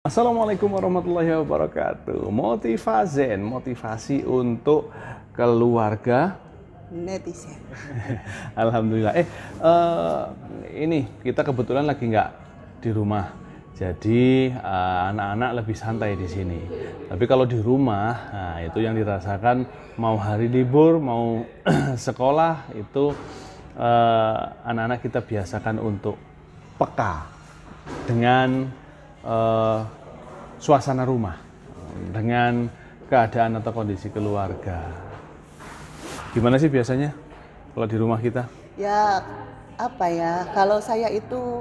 Assalamualaikum warahmatullahi wabarakatuh. Motivasi untuk keluarga. Netizen. Alhamdulillah. Ini kita kebetulan lagi nggak di rumah. Jadi anak-anak lebih santai di sini. Tapi kalau di rumah, nah, itu yang dirasakan mau hari libur, mau sekolah itu anak-anak kita biasakan untuk peka dengan suasana rumah, dengan keadaan atau kondisi keluarga. Gimana sih biasanya kalau di rumah kita? Ya, apa ya, kalau saya itu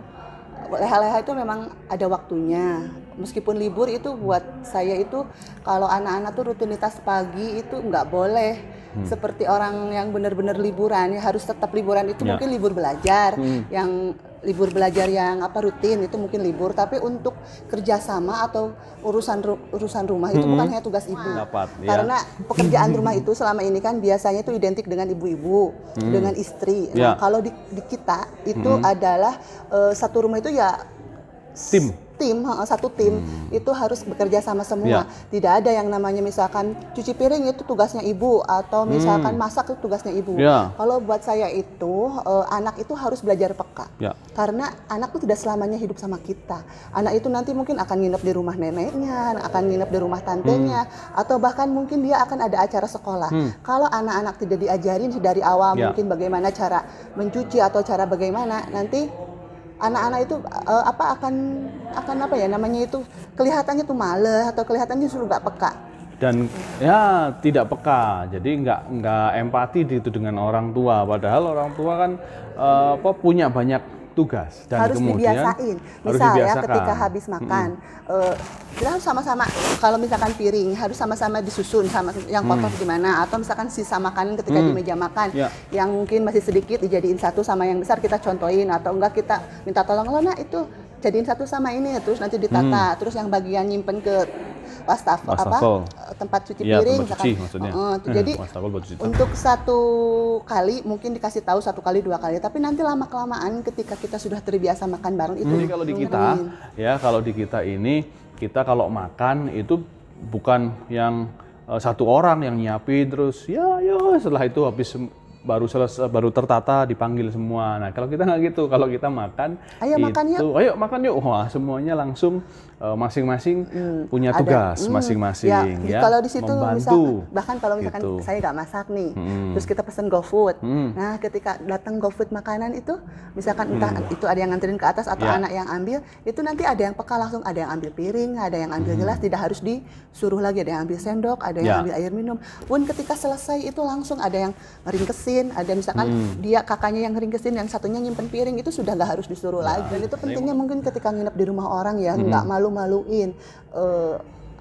leha-leha itu memang ada waktunya. Meskipun libur itu buat saya itu kalau anak-anak tuh rutinitas pagi itu nggak boleh seperti orang yang benar-benar liburan ya, harus tetap liburan itu Ya. mungkin libur belajar yang libur belajar yang rutin itu mungkin libur, tapi untuk kerjasama atau urusan rumah itu bukan hanya tugas ibu. Dapat, ya. Karena pekerjaan rumah itu selama ini kan biasanya itu identik dengan ibu-ibu, dengan istri. Nah, Ya. kalau di kita itu adalah satu rumah itu ya satu tim itu harus bekerja sama semua. Ya. Tidak ada yang namanya misalkan cuci piring itu tugasnya ibu atau misalkan masak itu tugasnya ibu. Ya. Kalau buat saya itu anak itu harus belajar peka. Ya. Karena anak itu tidak selamanya hidup sama kita. Anak itu nanti mungkin akan nginep di rumah neneknya, akan nginep di rumah tantenya, atau bahkan mungkin dia akan ada acara sekolah. Kalau anak-anak tidak diajarin dari awal Ya. mungkin bagaimana cara mencuci atau cara bagaimana, nanti anak-anak itu akan apa ya namanya itu kelihatannya tuh males atau kelihatannya justru nggak peka. Dan ya tidak peka, jadi nggak empati itu dengan orang tua. Padahal orang tua kan punya banyak tugas dan Harus kemudian dibiasain. harus Misal ya dibiasakan. ketika habis makan, kita harus sama-sama, kalau misalkan piring harus sama-sama disusun sama yang kotor gimana, atau misalkan sisa makanan ketika di meja makan Ya. yang mungkin masih sedikit dijadiin satu sama yang besar kita contohin, atau enggak kita minta tolong lo nak itu jadiin satu sama ini, terus nanti ditata, terus yang bagian nyimpen ke Wastafel. tempat cuci Ya, piring tempat cuci maksudnya. jadi Wastafel buat cuci tangan. untuk satu kali mungkin dikasih tahu satu kali dua kali, tapi nanti lama kelamaan ketika kita sudah terbiasa makan bareng itu Jadi kalau di kita, kalau di kita ini, kita kalau makan itu bukan yang satu orang yang nyiapin terus, setelah itu habis baru tertata dipanggil semua. Nah kalau kita nggak gitu, kalau kita makan, Ayo makan yuk. ayo makan yuk, wah semuanya langsung masing-masing punya tugas masing-masing, ya, kalau di situ membantu. bahkan kalau misalkan gitu. saya nggak masak nih, terus kita pesen GoFood. Nah, ketika datang GoFood makanan itu, misalkan entah itu ada yang nganterin ke atas atau Ya. anak yang ambil, itu nanti ada yang peka langsung, ada yang ambil piring, ada yang ambil gelas, tidak harus disuruh lagi, ada yang ambil sendok, ada yang Ya. ambil air minum. Pun ketika selesai itu langsung ada yang ngeringkesin, ada misalkan dia kakaknya yang ngeringkesin, yang satunya nyimpen piring, itu sudah nggak harus disuruh lagi. Dan itu pentingnya mungkin ketika nginep di rumah orang ya, nggak malu-maluin.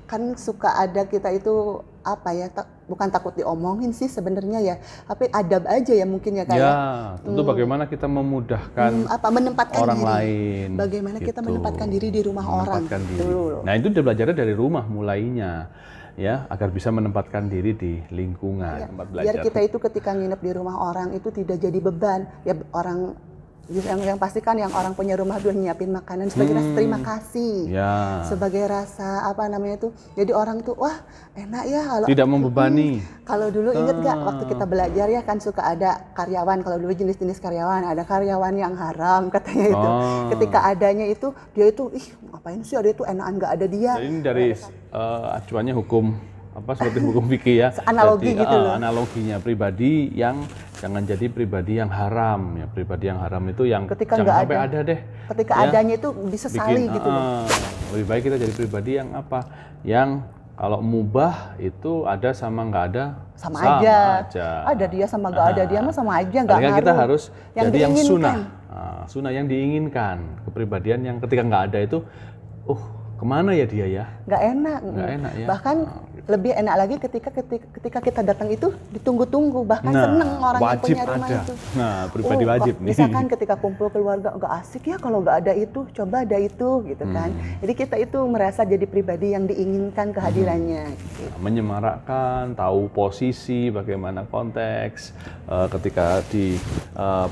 Kan suka ada kita itu apa ya, bukan takut diomongin sih sebenarnya ya, tapi adab aja ya mungkin ya kayak Ya, tentu bagaimana kita memudahkan menempatkan orang diri. lain. Bagaimana kita gitu. menempatkan diri di rumah orang. Menempatkan diri. Tuh. Nah, itu udah belajarnya dari rumah mulainya, ya, agar bisa menempatkan diri di lingkungan tempat belajar. Biar kita itu ketika nginep di rumah orang itu tidak jadi beban. Ya orang yang pasti kan yang orang punya rumah udah nyiapin makanan sebagai rasa terima kasih. Ya. Sebagai rasa apa namanya itu. Jadi orang tuh wah, enak ya kalau Tidak membebani. Kalau dulu inget gak waktu kita belajar ya kan suka ada karyawan, kalau dulu jenis-jenis karyawan, ada karyawan yang haram katanya itu. Ketika adanya itu dia itu ngapain sih ada itu, enakan gak ada dia. Jadi ini dari acuannya hukum seperti hukum fikih ya. Analogi Jadi, gitu loh. analoginya pribadi yang jangan jadi pribadi yang haram ya. Pribadi yang haram itu yang Ketika jangan nggak sampai ada deh. Ketika ya. adanya itu disesali gitu loh. Lebih baik kita jadi pribadi yang yang kalau mubah itu ada sama nggak ada Sama aja. aja. Ada dia sama gak ada dia mah sama aja, nggak Palingan ngaruh. kita harus yang jadi yang diinginkan. sunnah. Sunnah yang diinginkan, kepribadian yang ketika nggak ada itu, kemana ya dia ya? Nggak enak. Nggak enak ya. Bahkan lebih enak lagi ketika kita datang itu ditunggu-tunggu, bahkan Nah, seneng orang yang wajib punya rumah ada. itu. Nah, pribadi wajib nih. Misalkan ketika kumpul keluarga nggak asik ya kalau nggak ada itu, coba ada itu gitu kan. Jadi kita itu merasa jadi pribadi yang diinginkan kehadirannya. Gitu. Menyemarakkan, tahu posisi, bagaimana konteks ketika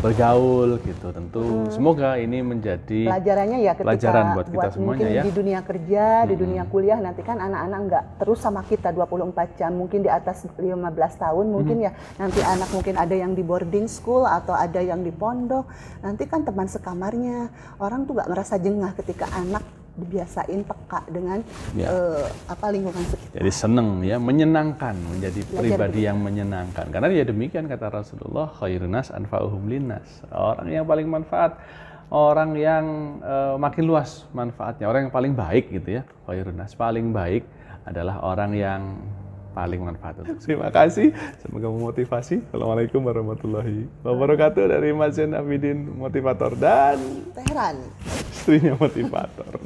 bergaul gitu. Tentu semoga ini menjadi Pelajarannya ya ketika pelajaran buat kita semuanya mungkin ya. di dunia kerja kerja, di dunia kuliah, nanti kan anak-anak nggak terus sama kita 24 jam, mungkin di atas 15 tahun, mungkin ya nanti anak mungkin ada yang di boarding school atau ada yang di pondok, nanti kan teman sekamarnya, orang tuh nggak merasa jengah ketika anak dibiasain peka dengan lingkungan sekitar. Jadi seneng ya, menyenangkan, menjadi pribadi yang menyenangkan. Karena ya demikian kata Rasulullah, khairun nas anfa'uhum linnas. Orang yang paling manfaat, orang yang makin luas manfaatnya, orang yang paling baik gitu ya. Khairun nas, paling baik adalah orang yang paling manfaat. Terima kasih, semoga memotivasi. Assalamualaikum warahmatullahi wabarakatuh dari Mas Zain Abidin, motivator, dan Tehran, istrinya motivator.